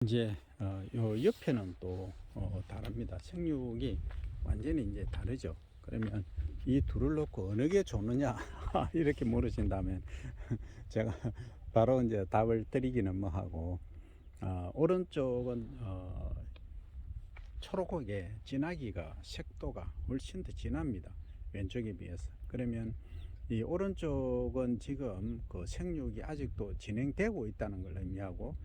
이제 요 옆에는 또 다릅니다. 생육이 완전히 이제 다르죠. 그러면 이 둘을 놓고 어느 게 좋느냐 이렇게 물으신다면 제가 바로 이제 답을 드리기는 뭐하고, 오른쪽은 초록하게 진하기가 색도가 훨씬 더 진합니다. 왼쪽에 비해서. 그러면 이 오른쪽은 지금 그 생육이 아직도 진행되고 있다는 걸 의미하고,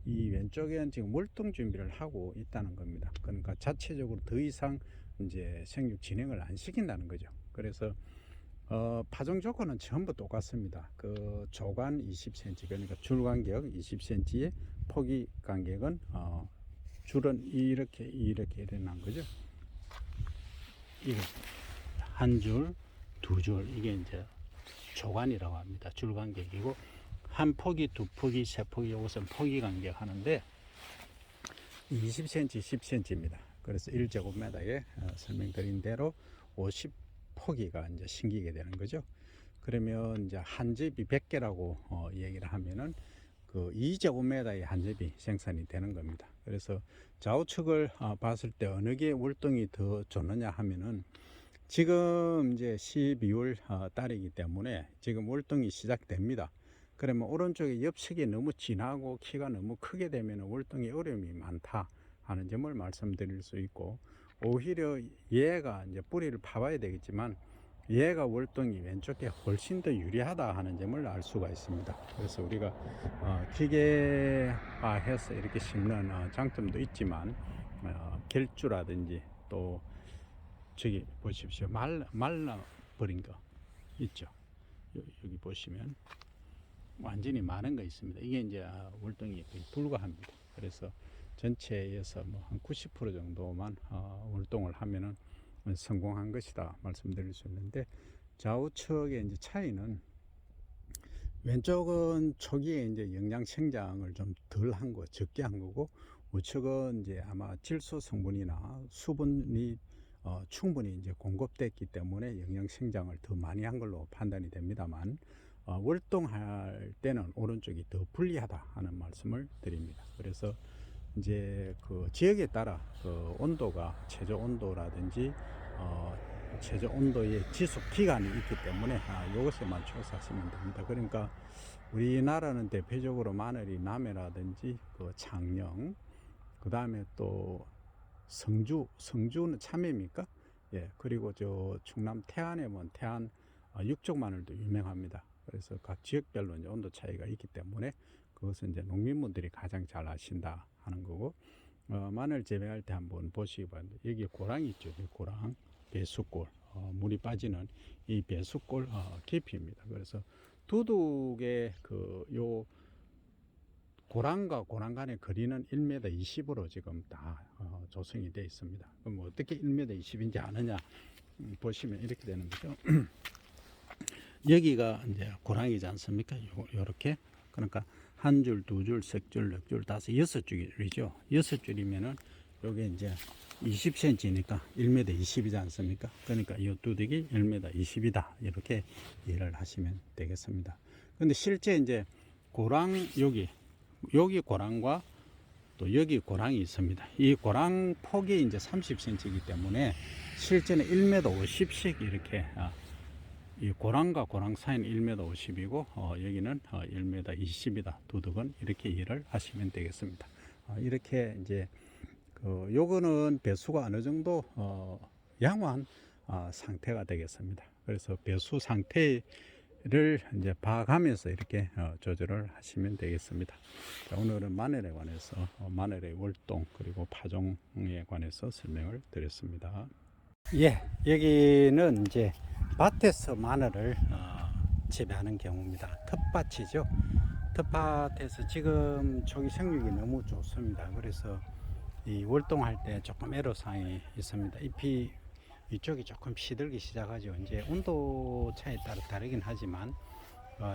이 왼쪽에는 지금 월동 준비를 하고 있다는 겁니다. 그러니까 자체적으로 더 이상 이제 생육 진행을 안 시킨다는 거죠. 그래서 파종 조건은 전부 똑같습니다. 그 조간 20cm, 그러니까 줄 간격 20cm의 포기 간격은 줄은 이렇게 일어난 거죠. 이게 한 줄, 두 줄, 이게 이제 조간이라고 합니다. 줄 간격이고, 한 포기, 두 포기, 세 포기, 이것은 포기 간격 하는데 20cm, 10cm입니다. 그래서 1제곱미터에 설명드린 대로 50포기가 이제 심기게 되는 거죠. 그러면 이제 한 집이 100개라고 얘기를 하면은 그 2제곱미터의 한 집이 생산이 되는 겁니다. 그래서 좌우측을 봤을 때 어느 게 월동이 더 좋느냐 하면은, 지금 이제 12월 달이기 때문에 지금 월동이 시작됩니다. 그러면 오른쪽에 엽색이 너무 진하고 키가 너무 크게 되면 월동이 어려움이 많다 하는 점을 말씀드릴 수 있고, 오히려 얘가 이제 뿌리를 파봐야 되겠지만 얘가 월동이 왼쪽에 훨씬 더 유리하다 하는 점을 알 수가 있습니다. 그래서 우리가 기계화해서 이렇게 심는 장점도 있지만, 결주라든지 또 저기 보십시오. 말라버린 거 있죠. 여기 보시면 완전히 많은 거 있습니다. 이게 이제 월동이 거의 불가합니다. 그래서 전체에서 뭐 한 90% 정도만 월동을 하면은 성공한 것이다 말씀드릴 수 있는데, 좌우측의 이제 차이는, 왼쪽은 초기에 이제 영양 생장을 좀 덜 한 거, 적게 한 거고, 우측은 이제 아마 질소 성분이나 수분이 충분히 이제 공급됐기 때문에 영양 생장을 더 많이 한 걸로 판단이 됩니다만, 월동할 때는 오른쪽이 더 불리하다 하는 말씀을 드립니다. 그래서 이제 그 지역에 따라 그 온도가 최저 온도라든지 최저 온도의 지속 기간이 있기 때문에 이것에 맞춰서 하시면 됩니다. 그러니까 우리나라는 대표적으로 마늘이 남해라든지 그 창녕, 그 다음에 또 성주는 참외입니까? 예, 그리고 저 충남 태안에 보면 태안 육종 마늘도 유명합니다. 그래서 각 지역별로 이제 온도 차이가 있기 때문에 그것은 이제 농민분들이 가장 잘 아신다 하는 거고, 마늘 재배할 때 한번 보시기 바랍니다. 여기 고랑이 있죠. 고랑, 배수골, 물이 빠지는 이 배수골 깊이입니다. 그래서 두둑의 요 고랑과 고랑 간의 거리는 1m 20으로 지금 다 조성이 되어 있습니다. 그럼 어떻게 1m 20인지 아느냐 보시면 이렇게 되는 거죠. 여기가 이제 고랑이지 않습니까? 요렇게. 그러니까 한 줄, 두 줄, 세 줄, 네 줄, 다섯, 여섯 줄이죠. 여섯 줄이면은 요게 이제 20cm니까 1m 20이지 않습니까? 그러니까 이 두둑이 1m 20이다. 이렇게 이해를 하시면 되겠습니다. 근데 실제 이제 고랑 여기 고랑과 또 여기 고랑이 있습니다. 이 고랑 폭이 이제 30cm이기 때문에 실제는 1m 50씩 이렇게 이 고랑과 고랑 사이는 1m 50이고 여기는 1m 20이다. 두둑은 이렇게 이해를 하시면 되겠습니다. 이렇게 이제 요거는 배수가 어느 정도 양호한 상태가 되겠습니다. 그래서 배수 상태를 이제 봐가면서 이렇게 조절을 하시면 되겠습니다. 자, 오늘은 마늘에 관해서 마늘의 월동 그리고 파종에 관해서 설명을 드렸습니다. 예, 여기는 이제 밭에서 마늘을 재배하는 경우입니다. 텃밭이죠. 텃밭에서 지금 초기 생육이 너무 좋습니다. 그래서 이 월동할 때 조금 애로사항이 있습니다. 잎이 이쪽이 조금 시들기 시작하죠. 이제 온도 차에 따라 다르긴 하지만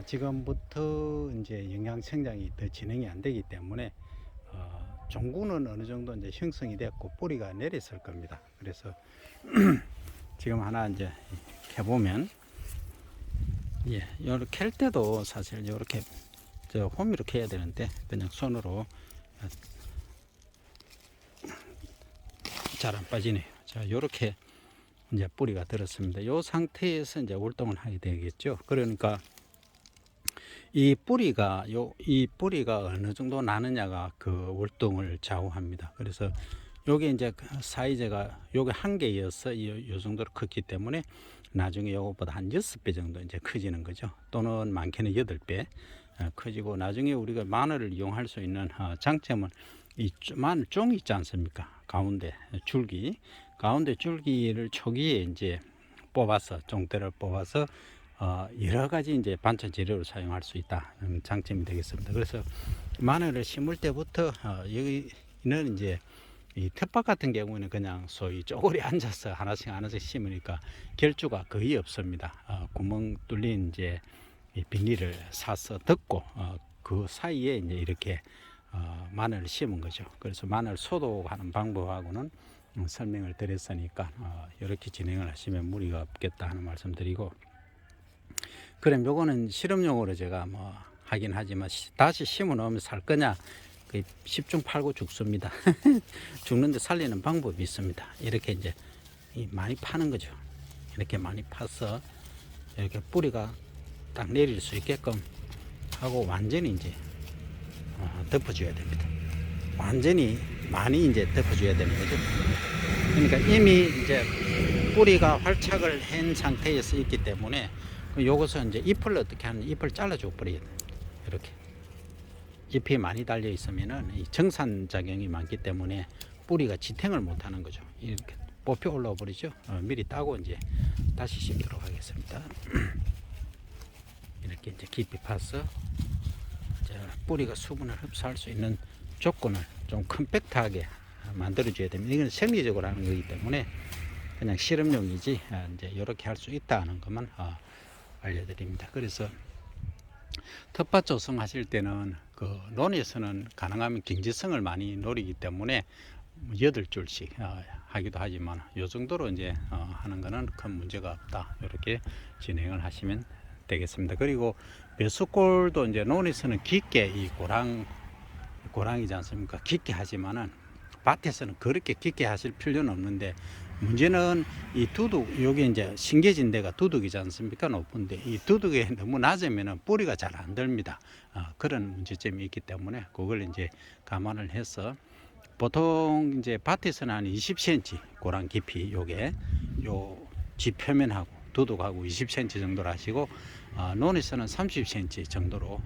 지금부터 이제 영양 생장이 더 진행이 안 되기 때문에 종구는 어느 정도 이제 형성이 됐고 뿌리가 내렸을 겁니다. 그래서 지금 하나 이제 해보면, 예, 요렇게 캘 때도 사실 요렇게 호미로 캐야 되는데 그냥 손으로 잘 안 빠지네요. 자, 요렇게 이제 뿌리가 들었습니다. 요 상태에서 이제 월동을 하게 되겠죠. 그러니까 이 뿌리가 어느 정도 나느냐가 그 월동을 좌우합니다. 그래서 요게 이제 사이즈가 요게 한 개여서 요 정도로 컸기 때문에 나중에 요것보다 한 6배 정도 이제 커지는 거죠. 또는 많게는 8배 커지고, 나중에 우리가 마늘을 이용할 수 있는 장점은 이 마늘 쫑이 있지 않습니까? 가운데 줄기를 초기에 이제 뽑아서 쫑대를 뽑아서 여러 가지 이제 반찬 재료로 사용할 수 있다. 장점이 되겠습니다. 그래서 마늘을 심을 때부터 여기는 이제 이 텃밭 같은 경우는 그냥 소위 쪼그리 앉아서 하나씩 심으니까 결주가 거의 없습니다. 구멍 뚫린 이제 비닐을 사서 덮고 그 사이에 이제 이렇게 마늘을 심은 거죠. 그래서 마늘 소독하는 방법하고는 설명을 드렸으니까 이렇게 진행을 하시면 무리가 없겠다 하는 말씀드리고, 그럼 요거는 실험용으로 제가 뭐 하긴 하지만 다시 심어 놓으면 살 거냐? 10중 8구 죽습니다. 죽는데 살리는 방법이 있습니다. 이렇게 이제 많이 파는 거죠. 이렇게 많이 파서 이렇게 뿌리가 딱 내릴 수 있게끔 하고 완전히 이제 덮어줘야 됩니다. 완전히 많이 이제 덮어줘야 되는 거죠. 그러니까 이미 이제 뿌리가 활착을 한 상태에서 있기 때문에 요것은 이제 잎을 어떻게 하는, 잎을 잘라줘 버려야 됩니다. 이렇게 잎이 많이 달려 있으면은 이 정산 작용이 많기 때문에 뿌리가 지탱을 못 하는 거죠. 이렇게 뽑혀 올라와 버리죠. 미리 따고 이제 다시 심도록 하겠습니다. 이렇게 이제 깊이 파서 뿌리가 수분을 흡수할 수 있는 조건을 좀 컴팩트하게 만들어 줘야 됩니다. 이건 생리적으로 하는 거기 때문에 그냥 실험용이지 이제 이렇게 할 수 있다는 것만 알려드립니다. 그래서 텃밭 조성하실 때는 그 논에서는 가능하면 경제성을 많이 노리기 때문에 8줄씩 하기도 하지만 요 정도로 이제 하는 거는 큰 문제가 없다. 이렇게 진행을 하시면 되겠습니다. 그리고 배수골도 이제 논에서는 깊게 이 고랑이지 않습니까? 깊게 하지만은 밭에서는 그렇게 깊게 하실 필요는 없는데, 문제는 이 두둑, 여기 이제 심겨진 데가 두둑이지 않습니까? 높은데 이 두둑에 너무 낮으면 뿌리가 잘 안 들립니다. 그런 문제점이 있기 때문에 그걸 이제 감안을 해서 보통 이제 밭에서는 한 20cm 고랑 깊이 요게 요 지표면하고 두둑하고 20cm 정도로 하시고, 논에서는 30cm 정도로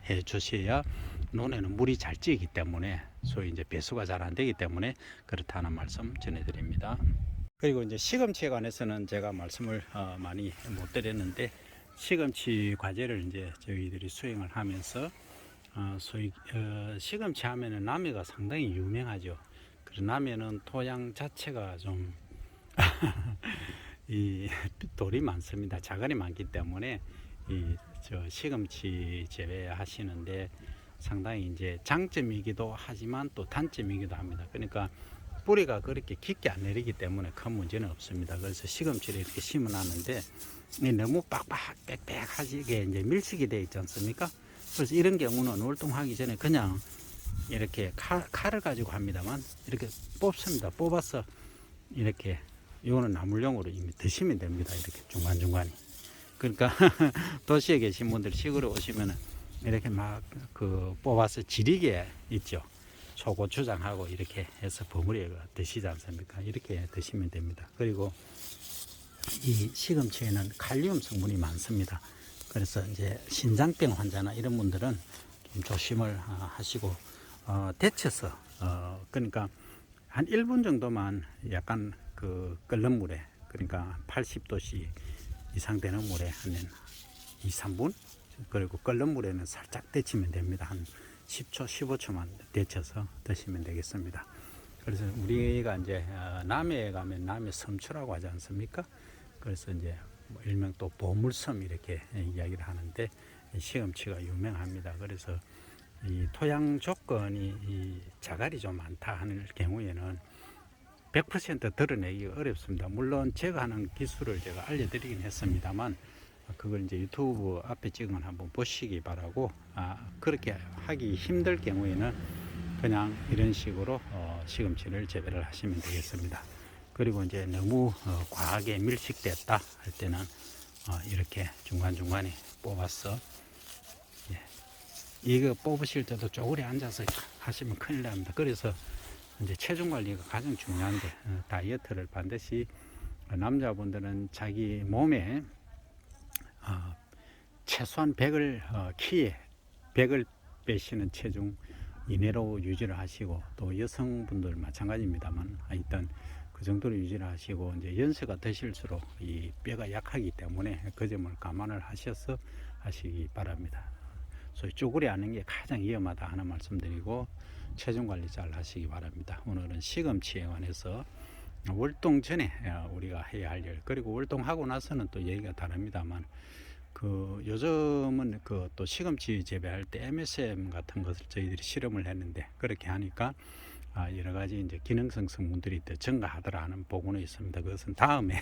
해 주셔야 논에는 물이 잘 찌기 때문에 소위 이제 배수가 잘 안 되기 때문에 그렇다는 말씀 전해드립니다. 그리고 이제 시금치에 관해서는 제가 말씀을 많이 못 드렸는데, 시금치 과제를 이제 저희들이 수행을 하면서 소위 시금치 하면은 남해가 상당히 유명하죠. 그리고 남해는 토양 자체가 좀 이 돌이 많습니다. 자갈이 많기 때문에 시금치 재배하시는데 상당히 이제 장점이기도 하지만 또 단점이기도 합니다. 그러니까 뿌리가 그렇게 깊게 안 내리기 때문에 큰 문제는 없습니다. 그래서 시금치를 이렇게 심어 놨는데 너무 빽빽하게 이제 밀식이 되어 있지 않습니까? 그래서 이런 경우는 월동하기 전에 그냥 이렇게 칼을 가지고 합니다만 이렇게 뽑습니다. 뽑아서 이렇게, 이거는 나물용으로 이미 드시면 됩니다. 이렇게 중간중간에. 그러니까 도시에 계신 분들 시골에 오시면은 이렇게 막 뽑아서 지리게 있죠. 초고추장하고 이렇게 해서 버무려 드시지 않습니까? 이렇게 드시면 됩니다. 그리고 이 시금치에는 칼륨 성분이 많습니다. 그래서 이제 신장병 환자나 이런 분들은 좀 조심을 하시고 데쳐서 그러니까 한 1분 정도만 약간 끓는 물에, 그러니까 80도씨 이상 되는 물에 한 2, 3분, 그리고 끓는 물에는 살짝 데치면 됩니다. 한 10초, 15초만 데쳐서 드시면 되겠습니다. 그래서 우리가 이제 남해에 가면 남해 섬초라고 하지 않습니까? 그래서 이제 일명 또 보물섬 이렇게 이야기를 하는데 시금치가 유명합니다. 그래서 이 토양 조건이 이 자갈이 좀 많다 하는 경우에는 100% 드러내기가 어렵습니다. 물론 제가 하는 기술을 제가 알려드리긴 했습니다만 그걸 이제 유튜브 앞에 찍은 걸 한번 보시기 바라고, 그렇게 하기 힘들 경우에는 그냥 이런 식으로 시금치를 재배를 하시면 되겠습니다. 그리고 이제 너무 과하게 밀식됐다 할 때는 이렇게 중간중간에 뽑아서, 예, 이거 뽑으실 때도 쪼그려 앉아서 하시면 큰일 납니다. 그래서 이제 체중 관리가 가장 중요한데, 다이어트를 반드시 남자분들은 자기 몸에 최소한 100을 키에 100을 빼시는 체중 이내로 유지를 하시고, 또 여성분들 마찬가지입니다만 하여튼 그 정도로 유지를 하시고, 이제 연세가 드실수록 이 뼈가 약하기 때문에 그 점을 감안을 하셔서 하시기 바랍니다. 소위 쪼그려 앉는 게 가장 위험하다 하는 말씀드리고, 체중 관리 잘 하시기 바랍니다. 오늘은 시금치에 관해서 월동 전에 우리가 해야 할 일, 그리고 월동하고 나서는 또 얘기가 다릅니다만, 그 요즘은 그 또 시금치 재배할 때 MSM 같은 것을 저희들이 실험을 했는데, 그렇게 하니까 여러 가지 이제 기능성 성분들이 더 증가하더라 하는 보고는 있습니다. 그것은 다음에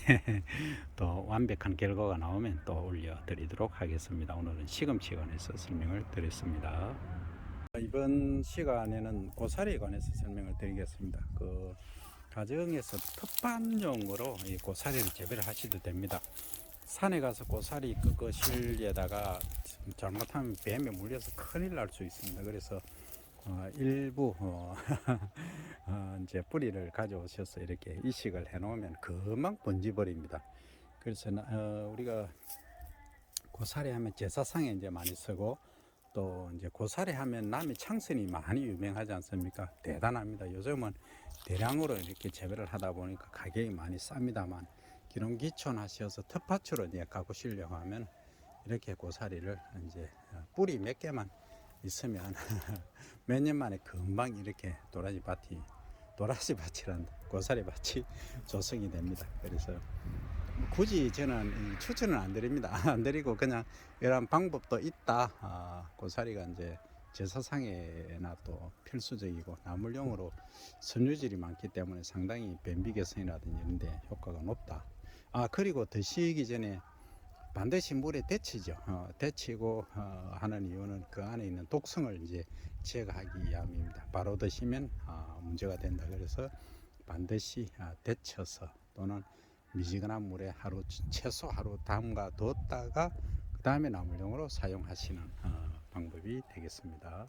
또 완벽한 결과가 나오면 또 올려드리도록 하겠습니다. 오늘은 시금치에 관해서 설명을 드렸습니다. 이번 시간에는 고사리에 관해서 설명을 드리겠습니다. 그 가정에서 텃밭용으로 이 고사리를 재배를 하셔도 됩니다. 산에 가서 고사리 그 실에다가 잘못하면 뱀에 물려서 큰일 날 수 있습니다. 그래서 일부 이제 뿌리를 가져오셔서 이렇게 이식을 해 놓으면 금방 번지 버립니다. 그래서 우리가 고사리 하면 제사상에 이제 많이 쓰고, 또 이제 고사리 하면 남이 창선이 많이 유명하지 않습니까? 대단합니다. 요즘은 대량으로 이렇게 재배를 하다 보니까 가격이 많이 쌉니다만, 기농기촌 하셔서 텃밭으로 이제 가꾸시려고 하면 이렇게 고사리를 이제 뿌리 몇 개만 있으면 몇 년 만에 금방 이렇게 도라지밭이란 고사리 밭이 조성이 됩니다. 그래서 굳이 저는 추천은 안 드립니다. 안 드리고 그냥 이런 방법도 있다. 고사리가 이제 제사상에나 또 필수적이고 나물용으로 섬유질이 많기 때문에 상당히 변비 개선이라든지 이런 데 효과가 높다. 그리고 드시기 전에 반드시 물에 데치죠. 데치고 하는 이유는 그 안에 있는 독성을 이제 제거하기 위함입니다. 바로 드시면 문제가 된다. 그래서 반드시 데쳐서, 또는 미지근한 물에 최소 하루 담가 뒀다가 그 다음에 나물용으로 사용하시는 방법이 되겠습니다.